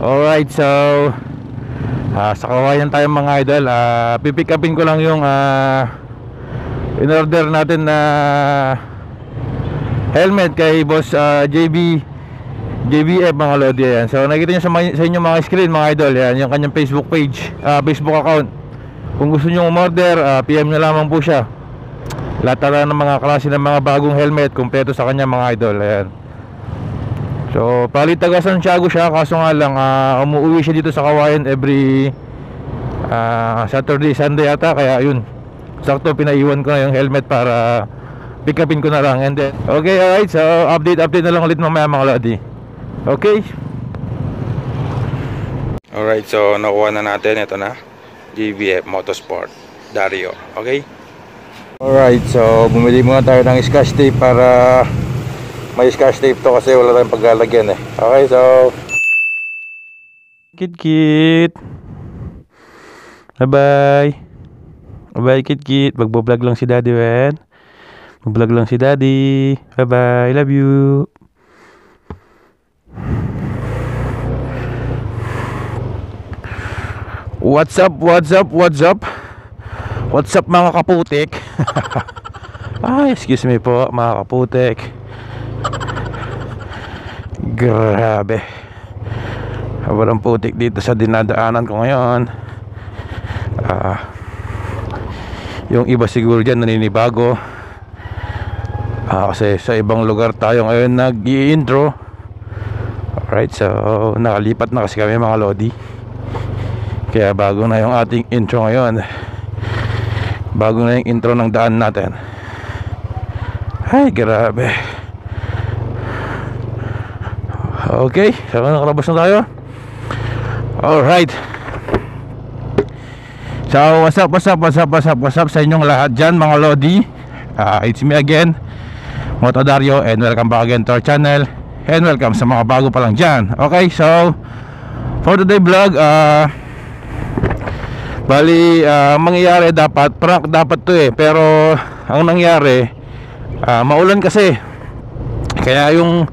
Alright, so sa kawayan tayo mga idol. Pipick upin ko lang yung in-order natin na helmet kay boss JBF mga lodi. Yan. So nakikita nyo sa inyo mga screen mga idol. Yan, yung kanyang Facebook page, Facebook account. Kung gusto nyo umorder, PM nyo lamang po siya. Lahat ng mga klase ng mga bagong helmet kumpleto sa kanya mga idol. Ayan. So palit taga Santiago siya, kaso nga lang umuwi siya dito sa Kawayan every Saturday, Sunday ata. Kaya yun, sakto pinaiwan ko na yung helmet para pick upin ko na lang. And then, okay, alright, so update na lang ulit mamaya mga lodi. Okay. Alright, so nakuha na natin. Ito na, JBF Motorsport Dario. Okay. Alright, so bumili muna tayo ng scotch tape para may scotch tape to kasi wala tayong paglalagyan eh. Okay, so Kit bye bye Kit. Magbo-vlog lang si Daddy Wen. Mag-vlog lang si Daddy. Bye bye, love you. What's up mga kaputik. Excuse me po mga kaputik. Grabe, walang putik dito sa dinadaanan ko ngayon. Yung iba siguro dyan naninibago, kasi sa ibang lugar tayo ngayon nag-i-intro. Alright, so nakalipat na kasi kami mga lodi. Kaya bago na yung ating intro ngayon. Bago na yung intro ng daan natin. Ay, grabe. Okay, so nakalabas na tayo. Alright. So what's up sa inyong lahat dyan mga lodi. It's me again, Moto Dario, and welcome back again to our channel. And welcome sa mga bago pa lang dyan. Okay, so for today vlog, bali mangyayari, dapat prank dapat to eh. Pero ang nangyari, maulan kasi. Kaya yung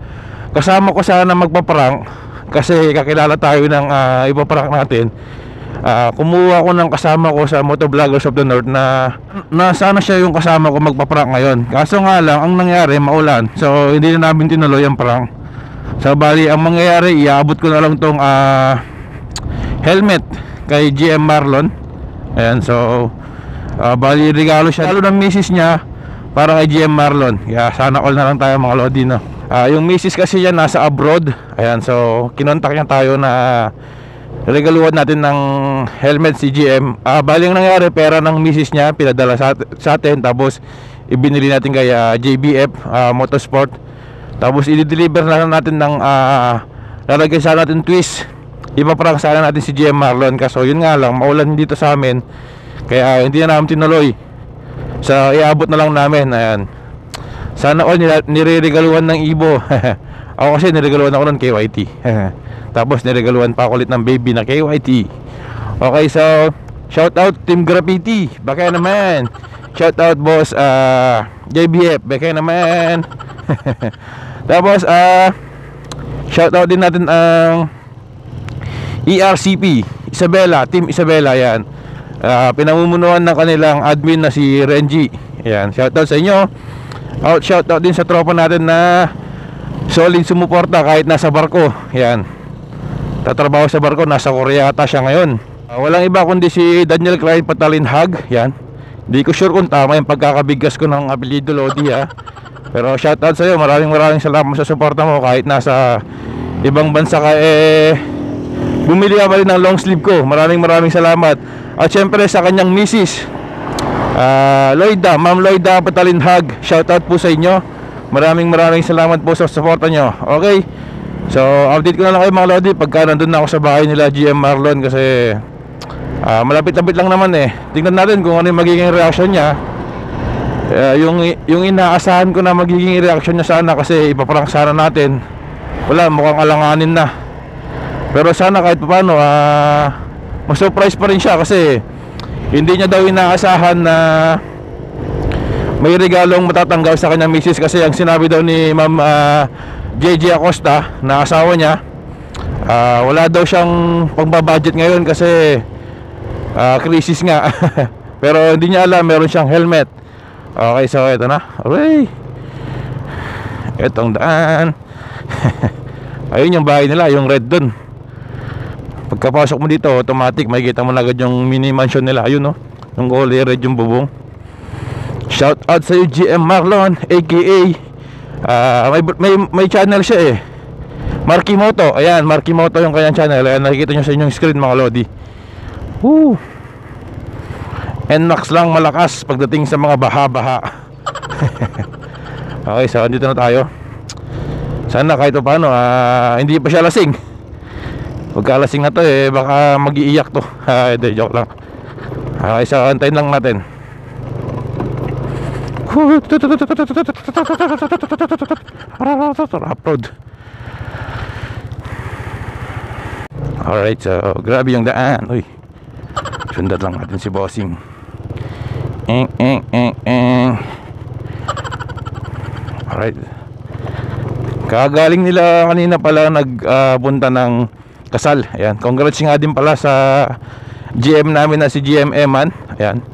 kasama ko sana magpa-prank, kasi kakilala tayo ng ipaprank natin. Kumuha ko ng kasama ko sa Motovloggers of the North na sana siya yung kasama ko magpa-prank ngayon. Kaso nga lang, ang nangyari maulan, so hindi na namin tinuloy ang prank. So bali ang mangyayari, iaabot ko na lang tong helmet kay GM Marlon. Ayan, so bali regalo siya, lalo ng misis niya para kay GM Marlon. Kaya sana all na lang tayo mga lodi, no? Yung misis kasi yan nasa abroad. Ayan, so kinontak niya tayo na regaluhan natin ng helmet si GM. Bali ang nangyari, pera ng misis niya pinadala sa atin, tapos ibinili natin kay JBF Motorsport. Tapos i-deliver na natin ng lalagay sana natin twist. Ipaprank sana natin si GM Marlon. Kaso yun nga lang, maulan dito sa amin, kaya hindi na namin tinuloy. So iabot na lang namin. Ayan, sana all nireregaluhan ng Ibo. Ako kasi niregaluhan ako ng KYT. Tapos niregaluhan pa ako ulit ng baby na KYT. Okay, so shout out Team Graffiti, baka naman. Shout out boss JBF, baka naman. Tapos shout out din natin ang ERCP Isabela, Team Isabela. Yan, pinamumunuan ng kanilang admin na si Renji. Yan, shout out sa inyo. Shout out din sa tropa natin na solid sumuporta kahit nasa barko. Yan, tatrabaho sa barko, nasa Korea ata siya ngayon. Walang iba kundi si Daniel Klein Patalinhag. Yan, hindi ko sure kung tama yung pagkakabigkas ko ng apelyido lodi ha. Pero shout out sa iyo, maraming salamat sa suporta mo kahit nasa ibang bansa ka. Bumili ka pa rin ng long sleeve ko. Maraming salamat. At syempre sa kanyang misis, Loida, Ma'am Loida Patalinhag, shout out po sa inyo. Maraming salamat po sa suporta nyo. Okay, so update ko na lang kayo mga lodi pagka nandun na ako sa bahay nila GM Marlon, kasi malapit-lapit lang naman eh. Tingnan natin kung ano yung magiging reaction niya. Yung inaasahan ko na magiging reaction niya sana, kasi ipaprank sana natin, wala, mukhang alanganin na. Pero sana kahit paano ma-surprise pa rin siya, kasi hindi niya daw inaasahan na may regalong matatanggap sa kanyang misis. Kasi ang sinabi daw ni Ma'am JJ Acosta na asawa niya, Wala daw siyang pagbabudget ngayon kasi crisis nga. Pero hindi niya alam, meron siyang helmet. Okay, so ito na. Aray, etong daan. Ayun yung bahay nila, yung red dun. Pagkapasok mo dito, automatic makikita mo na agad yung mini mansion nila. Ayun, no, yung kulay red yung bubong. Shout out sa GM Marlon, aka may channel siya eh, Marky Moto. Ayan, Marky Moto yung kanyang channel. Ayan, nakikita nyo sa inyong screen mga lodi. Woo! NMAX lang malakas pagdating sa mga baha-baha. Okay, so dito na tayo. Sana kahit paano hindi pa siya lasing. Pagka lasing na to eh, baka mag-iiyak to. Hindi, joke lang. Okay, so antayin lang natin. Upload. Alright, so grabe yung daan. Uy, sundan lang natin si Bossing. Alright. Kagaling nila kanina pala nagpunta ng kasal. Ayan, congrats nga din pala sa GM namin na si GM Eman. Ayan,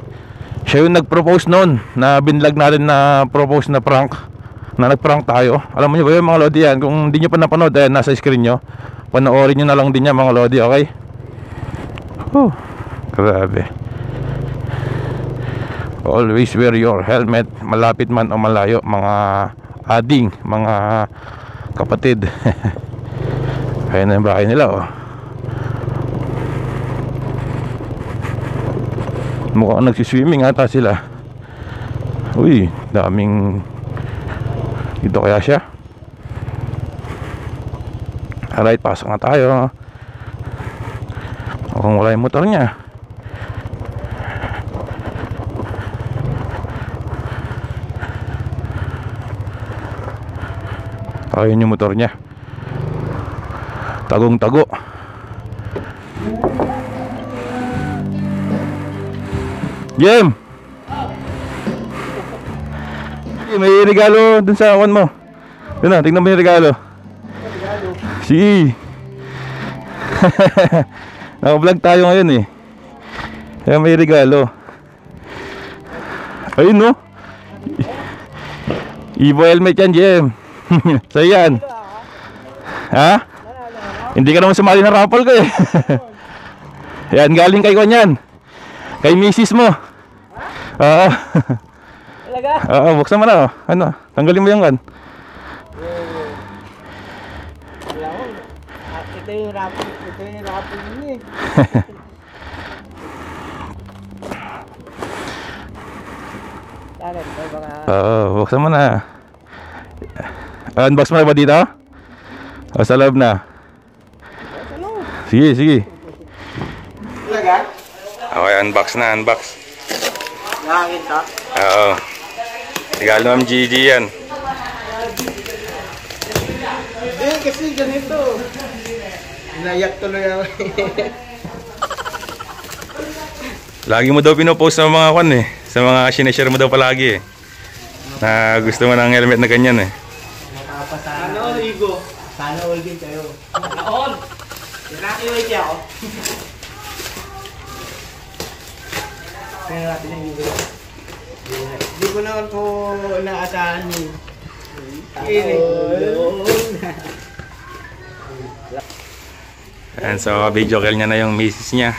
siya yung nag-propose noon na binlog natin na propose na prank, na nag-prank tayo. Alam mo nyo ba yun mga lodi yan? Kung hindi nyo pa napanood, ayan, nasa screen nyo. Panoorin nyo na lang din yan mga lodi, okay? Grabe. Always wear your helmet, malapit man o malayo, mga ading, mga kapatid. Ayan na yung bahay nila, oh. Mukhang nagsiswimming ata sila. Uy, daming. Dito kaya siya. Alright, pasok na tayo. Mukhang wala yung motor niya. Ayun yung motor niya. Tagong-tago. Jem! May regalo dun sa awan mo. Yun na, tingnan mo yung regalo. Sige. Naka-vlog tayo ngayon eh. Kaya may regalo. Ayun, no? Evo helmet yan, Jem. So yan. Ha? Hindi ka naman sumali na raffle ko eh. Yan, galing kay Konyan, kay misis mo. Oo. Talaga? Oo, buksan mo na, oh. Ano, tanggalin mo yung kan. Ito yung raffle yun eh. Bakit? Baka... Oo, buksan mo na. Unbox mo na ba dito? O sa loob na? Sige, sige. Talaga? Okay, unbox na, unbox. Nakakita? Oo. Regalo ng Gigi yan. Eh, kasi ganito. Nayak tuloy ako. Lagi mo daw pinopost sa mga kwan eh. Sa mga sineshare mo daw palagi eh. Na gusto mo ng helmet na ganyan eh. Sana all, Igo. Sana all din kayo. Sana all! Nakiwait ako. Kaya natin ang Igo. Hindi ko naman po naasahan yun. And so, video call niya na yung misis niya.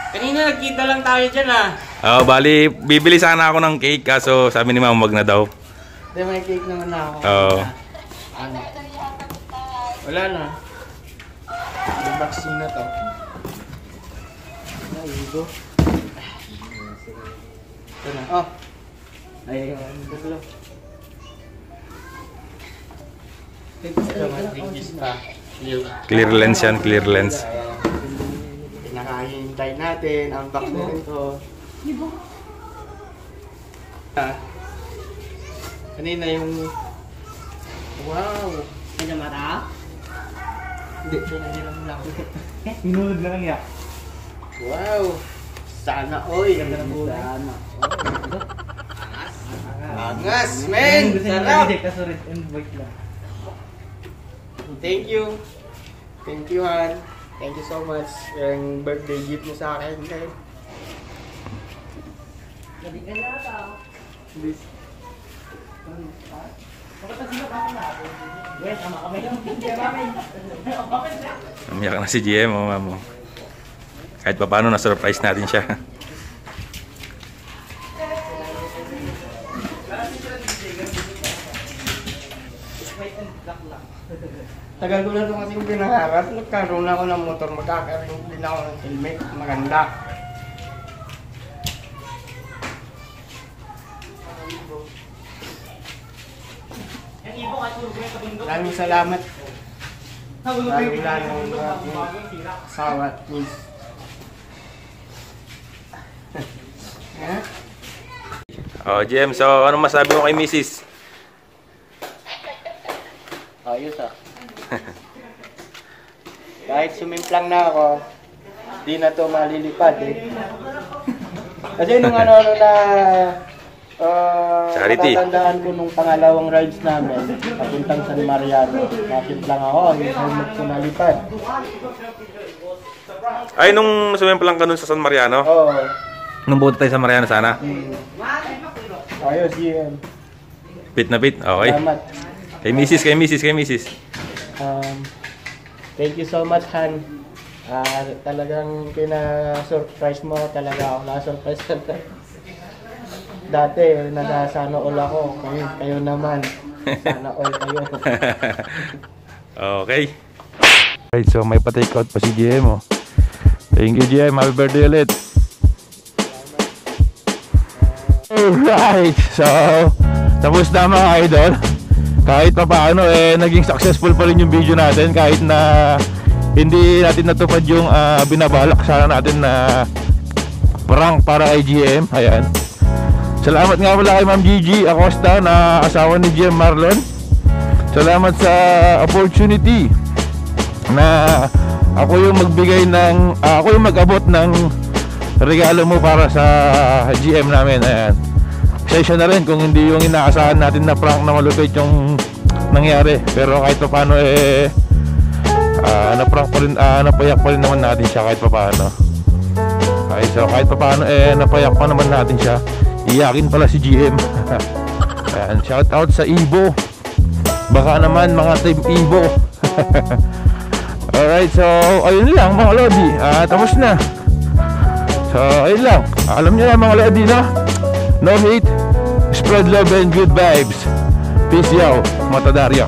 Kanina nagkita lang tayo dyan ah. Oo, bali, bibili sana ako ng cake kaso sabi ni mama wag na daw. Hindi, may cake naman na ako. Oo. Ano? Wala na. Yung vaccine na to. Naigo. Ito na. Oh. Ay, ito. Clear lens yan, clear lens. Pinakahintay natin ang box na ito. Kanina yung... Wow! Kanya mata? Hindi, pinaniram lang. Minulog lang niya. Wow! Sana oy! Sana. Ngas, men! Sarap! Thank you. Thank you, Han. Thank you so much. Yung birthday gift mo sa akin, guys. This. Umiyak na si GM, oh, mamo. Kahit pa paano, na-surprise natin siya. Tagal ko na ito kasing pinaharap. Nagkaroon ako ng motor. Magkakaroon din ako ng helmet. Maganda. Maraming salamat. Maraming asawa. Miss. Oh, GM, so ano masabi mo kay Mrs.? Ayos ah. Kahit sumimplang na ako, di na to malilipad eh. Kasi nung ano na Charity. natatandaan ko nung pangalawang rides namin, papuntang San Mariano, nasimplang ako, yung helmet ko nalipad. Ay, nung sumimplang ka nun sa San Mariano? Oo. Nung punta tayo sa Mariano sana? Ayos yun. Bit na bit, okay. Salamat. Kay Mrs. Thank you so much, Han. Talagang pina-surprise mo talaga ako. Na-surprise ka. Dati, nasa-sana all ako. Kayo naman. Sana all kayo. Okay. Right, so may pa-take out pa si GM, oh. Thank you, GM. Happy birthday ulit. Alright, so tapos na mga idol. Kahit pa paano naging successful pa rin yung video natin kahit na hindi natin natupad yung binabalak sana natin na prank para kay GM. Ayan. Salamat nga pala kay Ma'am Gigi Acosta na asawa ni GM Marlon. Salamat sa opportunity na ako yung magbigay ng ako yung mag-abot ng regalo mo para sa GM namin. Ayan. Session na rin kung hindi yung inaasahan natin na prank na malupit yung nangyari. Pero kahit pa paano na-prank pa rin, napayak pa rin naman natin siya kahit pa paano. Okay, so kahit pa paano napayak pa naman natin siya. Iyakin pala si GM. Ayan, shout out sa Ibo. Baka naman mga team Ibo. Alright, so ayun lang mga Lodi. Tapos na. So ayun lang. Alam niyo na mga Lodi, no? No hate, spread love and good vibes. Peace out, Matadarya.